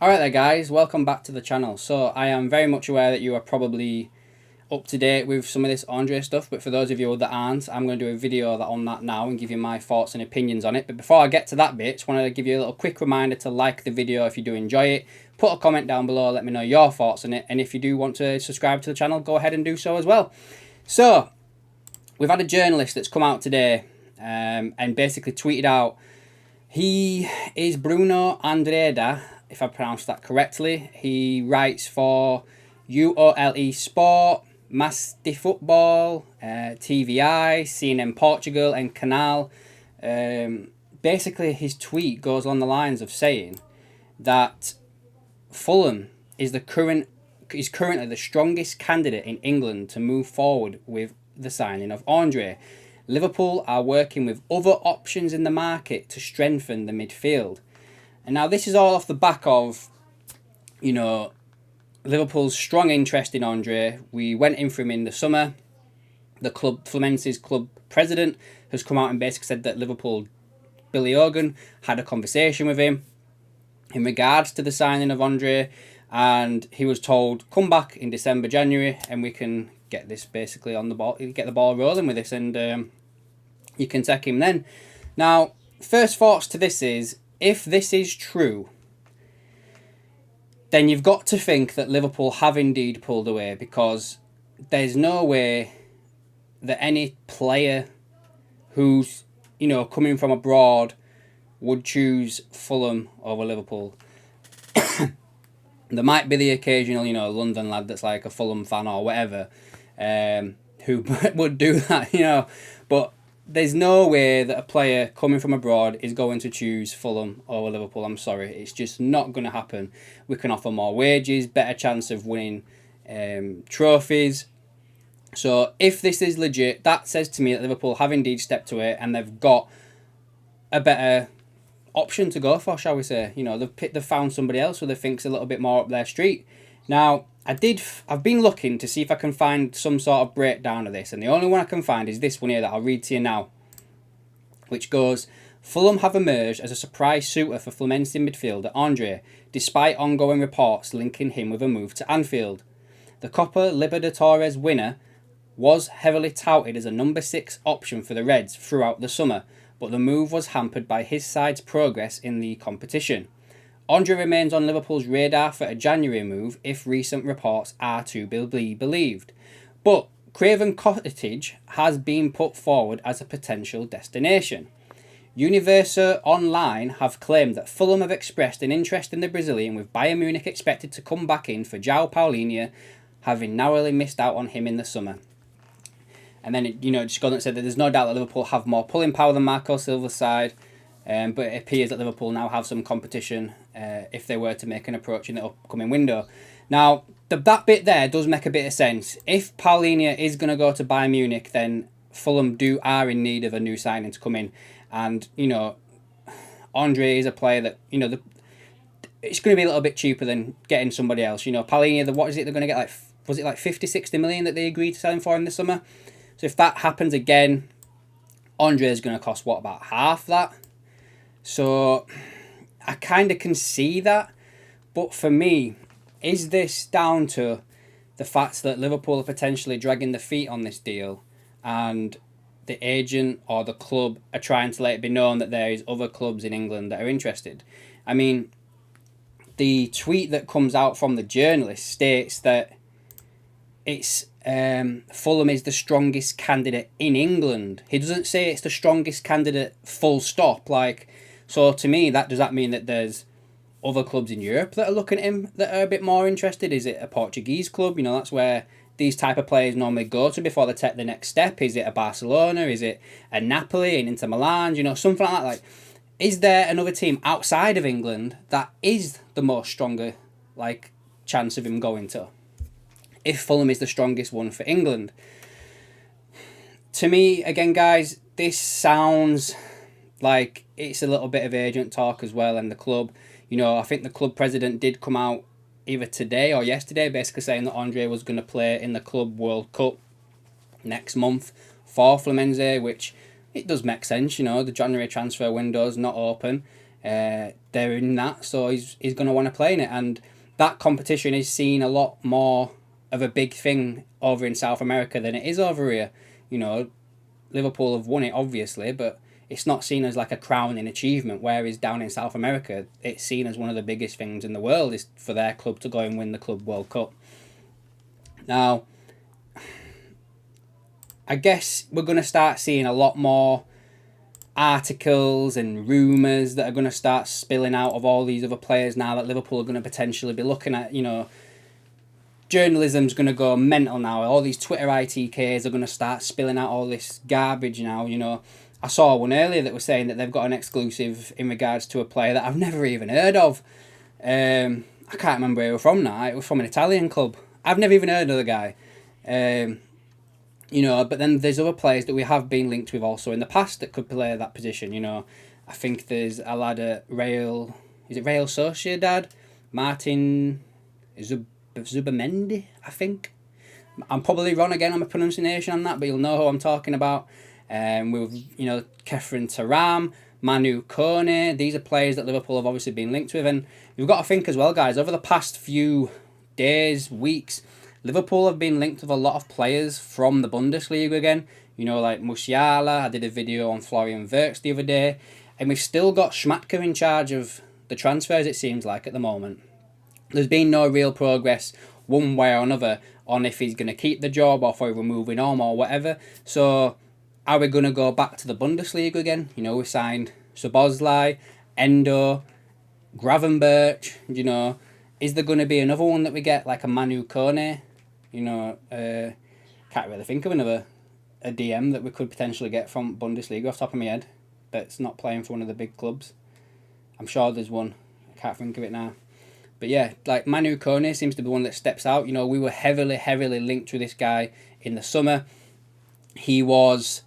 Alright there guys, welcome back to the channel. So I am very much aware that you are probably up to date with some of this Andre stuff, but for those of you that aren't, I'm going to do a video on that now and give you my thoughts and opinions on it. But before I get to that bit, just wanted to give you a little quick reminder to like the video if you do enjoy it. Put a comment down below, let me know your thoughts on it, and if you do want to subscribe to the channel, go ahead and do so as well. So, we've had a journalist that's come out today and basically tweeted out, he is Bruno Andreda, if I pronounced that correctly. He writes for UOLE Sport, Mas de Football, TVI, CNN Portugal and Canal. Basically his tweet goes on the lines of saying that Fulham is currently the strongest candidate in England to move forward with the signing of Andre. Liverpool are working with other options in the market to strengthen the midfield. And now this is all off the back of, you know, Liverpool's strong interest in Andre. We went in for him in the summer. The club, Fluminense's club president, has come out and basically said that Liverpool, Billy Hogan, had a conversation with him in regards to the signing of Andre, and he was told, come back in December, January, and we can get this basically on the ball, get the ball rolling with this, and you can take him then. Now, first thoughts to this is, if this is true, then you've got to think that Liverpool have indeed pulled away, because there's no way that any player who's, you know, coming from abroad would choose Fulham over Liverpool. There might be the occasional, you know, London lad that's like a Fulham fan or whatever, who would do that, you know, but there's no way that a player coming from abroad is going to choose Fulham over Liverpool. I'm sorry, it's just not going to happen. We can offer more wages, better chance of winning trophies. So if this is legit, that says to me that Liverpool have indeed stepped away and they've got a better option to go for, shall we say. You know, they've found somebody else who they think's a little bit more up their street. Now, I've been looking to see if I can find some sort of breakdown of this, and the only one I can find is this one here that I'll read to you now, which goes, Fulham have emerged as a surprise suitor for Fluminense midfielder Andre, despite ongoing reports linking him with a move to Anfield. The Copa Libertadores winner was heavily touted as a number 6 option for the Reds throughout the summer, but the move was hampered by his side's progress in the competition. Andre remains on Liverpool's radar for a January move if recent reports are to be believed. But Craven Cottage has been put forward as a potential destination. Universo Online have claimed that Fulham have expressed an interest in the Brazilian, with Bayern Munich expected to come back in for João Paulinho, having narrowly missed out on him in the summer. And then, you know, just goes on and said that there's no doubt that Liverpool have more pulling power than Marco Silva's side. But it appears that Liverpool now have some competition if they were to make an approach in the upcoming window. Now, that bit there does make a bit of sense. If Paulinho is going to go to Bayern Munich, then Fulham are in need of a new signing to come in. And, you know, Andre is a player that, you know, it's going to be a little bit cheaper than getting somebody else. You know, Paulinho, what is it they're going to get? Like, was it like 50, 60 million that they agreed to sell him for in the summer? So if that happens again, Andre is going to cost, what, about half that? So I kind of can see that, but for me, is this down to the fact that Liverpool are potentially dragging their feet on this deal and the agent or the club are trying to let it be known that there is other clubs in England that are interested? I mean, the tweet that comes out from the journalist states that it's Fulham is the strongest candidate in England. He doesn't say it's the strongest candidate full stop, like. So to me, does that mean that there's other clubs in Europe that are looking at him that are a bit more interested? Is it a Portuguese club? You know, that's where these type of players normally go to before they take the next step. Is it a Barcelona? Is it a Napoli and Inter Milan? You know, something like that. Like, is there another team outside of England that is the most stronger, like, chance of him going to? If Fulham is the strongest one for England. To me, again, guys, this sounds like it's a little bit of agent talk as well, and the club, you know, I think the club president did come out either today or yesterday basically saying that Andre was going to play in the Club World Cup next month for Fluminense, which it does make sense, you know, the January transfer window is not open. They're in that, so he's going to want to play in it. And that competition is seen a lot more of a big thing over in South America than it is over here. You know, Liverpool have won it, obviously, but it's not seen as like a crowning achievement, whereas down in South America, it's seen as one of the biggest things in the world is for their club to go and win the Club World Cup. Now, I guess we're going to start seeing a lot more articles and rumours that are going to start spilling out of all these other players now that Liverpool are going to potentially be looking at. You know, journalism's going to go mental now. All these Twitter ITKs are going to start spilling out all this garbage now. You know, I saw one earlier that was saying that they've got an exclusive in regards to a player that I've never even heard of. I can't remember where it was from now. It was from an Italian club. I've never even heard of the guy. You know, but then there's other players that we have been linked with also in the past that could play that position. You know, I think there's a lad at Real Sociedad, Martin Zubamendi, I think. I'm probably wrong again on my pronunciation on that, but you'll know who I'm talking about. With, you know, Kefren Taram, Manu Kone. These are players that Liverpool have obviously been linked with. And you've got to think as well, guys, over the past few days, weeks, Liverpool have been linked with a lot of players from the Bundesliga again. You know, like Musiala. I did a video on Florian Wirtz the other day. And we've still got Schmadtke in charge of the transfers, it seems like, at the moment. There's been no real progress one way or another on if he's going to keep the job or if we're moving on or whatever. So are we going to go back to the Bundesliga again? You know, we signed Szoboszlai, Endo, Gravenberch. You know, is there going to be another one that we get, like a Manu Kone? You know, can't really think of another a DM that we could potentially get from Bundesliga off the top of my head that's not playing for one of the big clubs. I'm sure there's one. I can't think of it now. But yeah, like Manu Kone seems to be one that steps out. You know, we were heavily linked to this guy in the summer. He was,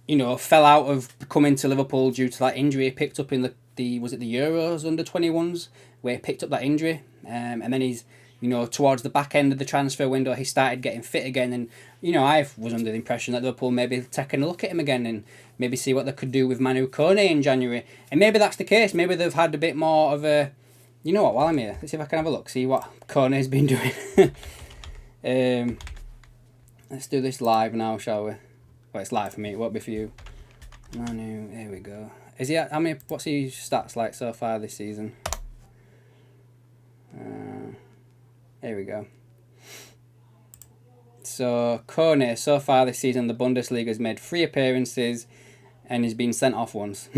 you know, fell out of coming to Liverpool due to that injury he picked up in the was it the Euros under 21s where he picked up that injury. And then he's, you know, towards the back end of the transfer window, he started getting fit again. And, you know, I was under the impression that Liverpool maybe taking a look at him again and maybe see what they could do with Manu Kone in January. And maybe that's the case. Maybe they've had a bit more of a, you know what, while I'm here, let's see if I can have a look, see what Kone's been doing. Let's do this live now, shall we? Well, it's live for me, it won't be for you. Manu, here we go. Is he, what's his stats like so far this season? Here we go. So, Kone, so far this season, the Bundesliga has made 3 appearances and he's been sent off once.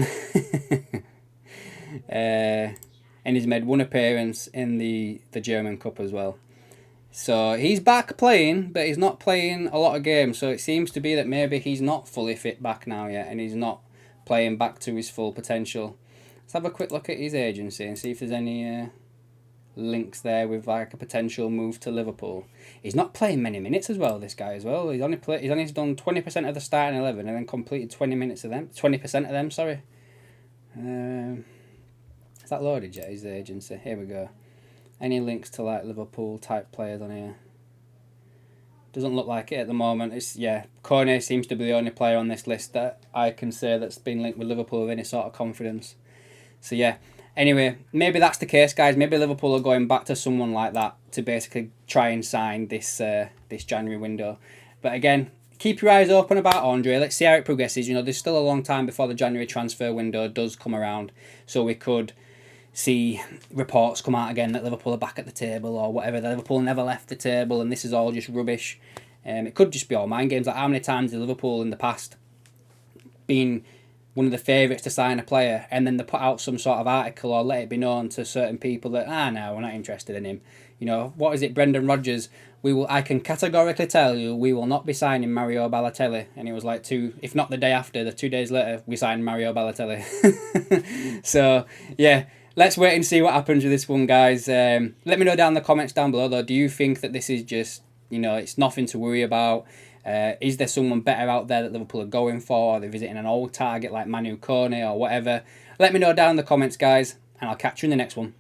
And he's made 1 appearance in the German Cup as well. So, he's back playing, but he's not playing a lot of games. So, it seems to be that maybe he's not fully fit back now yet and he's not playing back to his full potential. Let's have a quick look at his agency and see if there's any links there with like a potential move to Liverpool. He's not playing many minutes as well, this guy as well. He's only done 20% of the starting 11 and then completed 20% of them, sorry. Is that loaded yet, his agency? Here we go. Any links to like Liverpool type players on here? Doesn't look like it at the moment. It's, yeah, Kone seems to be the only player on this list that I can say that's been linked with Liverpool with any sort of confidence. So yeah, anyway, maybe that's the case, guys. Maybe Liverpool are going back to someone like that to basically try and sign this January window. But again, keep your eyes open about Andre. Let's see how it progresses. You know, there's still a long time before the January transfer window does come around. So we could see reports come out again that Liverpool are back at the table or whatever. That Liverpool never left the table and this is all just rubbish. It could just be all mind games. Like how many times did Liverpool in the past been one of the favourites to sign a player and then they put out some sort of article or let it be known to certain people that, no, we're not interested in him. You know, what is it, Brendan Rodgers? I can categorically tell you we will not be signing Mario Balotelli. And it was like 2, if not the day after, 2 days later, we signed Mario Balotelli. So, yeah, let's wait and see what happens with this one, guys. Let me know down in the comments down below, though. Do you think that this is just, you know, it's nothing to worry about? Is there someone better out there that Liverpool are going for? Are they visiting an old target like Manu Kone or whatever? Let me know down in the comments, guys, and I'll catch you in the next one.